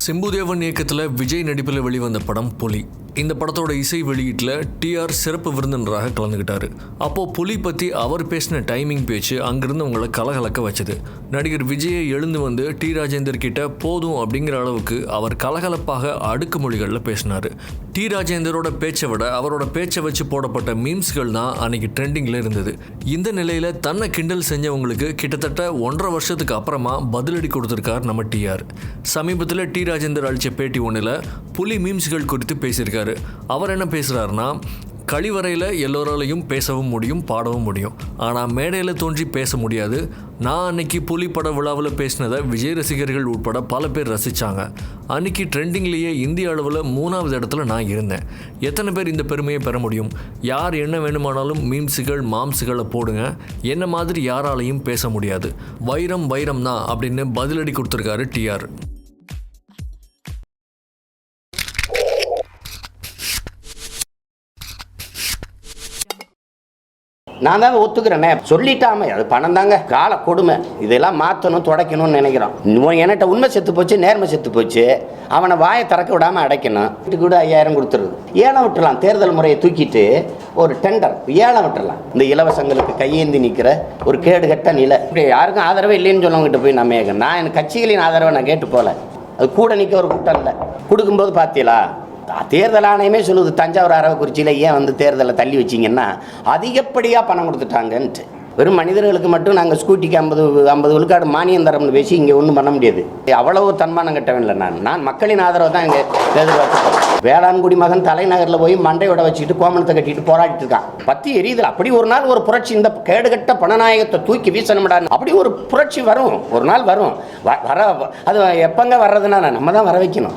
சிம்புதேவன் இயக்கத்தில் விஜய் நடிப்பில் வெளிவந்த படம் புலி. இந்த படத்தோட இசை வெளியீட்டில் டிஆர் சிறப்பு விருந்தினராக கலந்துக்கிட்டாரு. அப்போது புலி பற்றி அவர் பேசின டைமிங் பேச்சு அங்கிருந்து உங்களை கலகலக்க வச்சது. நடிகர் விஜயை எழுந்து வந்து டி ராஜேந்தர் கிட்ட போதும் அப்படிங்கிற அளவுக்கு அவர் கலகலப்பாக அடுக்கு மொழிகளில் பேசினார். டி ராஜேந்தரோட பேச்சை விட அவரோட பேச்சை வச்சு போடப்பட்ட மீம்ஸ்கள் தான் அன்னைக்கு ட்ரெண்டிங்கில் இருந்தது. இந்த நிலையில் தன்னை கிண்டல் செஞ்சவங்களுக்கு கிட்டத்தட்ட 1.5 வருஷத்துக்கு அப்புறமா பதிலடி கொடுத்துருக்கார் நம்ம டிஆர். சமீபத்தில் டி ராஜேந்தர் அளித்த பேட்டி ஒன்றில் புலி மீம்ஸ்கள் குறித்து பேசியிருக்காரு. அவர் என்ன பேசுகிறாருன்னா, கழிவறையில் எல்லோராலையும் பேசவும் முடியும், பாடவும் முடியும், ஆனால் மேடையில் தோன்றி பேச முடியாது. நான் அன்னைக்கு புலி பட விழாவில் பேசினதை விஜய் ரசிகர்கள் உட்பட பல பேர் ரசித்தாங்க. அன்னைக்கு ட்ரெண்டிங்லேயே இந்திய அளவில் 3வது இடத்துல நான் இருந்தேன். எத்தனை பேர் இந்த பெருமையை பெற முடியும்? யார் என்ன வேணுமானாலும் மீம்ஸுகள் மாம்ஸுகளை போடுங்க, என்ன மாதிரி யாராலையும் பேச முடியாது. வைரம் வைரம் தான் அப்படின்னு பதிலடி கொடுத்துருக்காரு டிஆர். நான் தான் ஒத்துக்கிறேனே, சொல்லிட்டாமே, அது பணம் தாங்க, கால கொடுமை, இதெல்லாம் மாற்றணும் துடைக்கணும்னு நினைக்கிறோம். என்கிட்ட உண்மை செத்து போச்சு, நேர்மை செத்து போச்சு, அவனை வாயை திறக்க விடாமல் அடைக்கணும். வீட்டுக்கு கூட 5000 கொடுத்துருது. ஏலம் விட்டுலாம், தேர்தல் முறையை தூக்கிட்டு ஒரு டெண்டர் ஏலம் விட்டுறலாம். இந்த இலவசங்களுக்கு கையேந்தி நிற்கிற ஒரு கேடுகட்ட நிலை, இப்படி யாருக்கும் ஆதரவே இல்லைன்னு சொல்லவங்கிட்ட போய் நம்ம நான் என் கட்சிகளின் ஆதரவை நான் கேட்டு போகல. அது கூட நிற்க ஒரு கூட்டம் இல்லை. கொடுக்கும்போது பார்த்தீங்களா, தேர்தல் ஆணையமே சொல்லுது, தஞ்சாவூர் அரவக்குறிச்சியில் ஏன் வந்து தேர்தலை தள்ளி வச்சிங்கன்னா அதிகப்படியாக பணம் கொடுத்துட்டாங்கன்ட்டு. வெறும் மனிதர்களுக்கு மட்டும் நாங்கள் ஸ்கூட்டிக்கு 50 விழுக்காடு மானியம் தரம்னு பேசி இங்கே ஒன்றும் பண்ண முடியாது. அவ்வளவு தன்மானம் கட்டவன் இல்லை. நான் மக்களின் ஆதரவு தான் இங்கே எதிர்பார்த்து. வேளாண்குடி மகன் தலைநகரில் போய் மண்டையோட வச்சுக்கிட்டு கோமணத்தை கட்டிட்டு போராடிட்டு இருக்கான். பற்றி எரியுதுல. அப்படி ஒரு நாள் ஒரு புரட்சி, இந்த கேடுகட்ட பணநாயகத்தை தூக்கி வீசணும்டான்னு அப்படி ஒரு புரட்சி வரும், ஒரு நாள் வரும். வர அது எப்பங்க வர்றதுன்னா நம்ம தான் வர வைக்கணும்.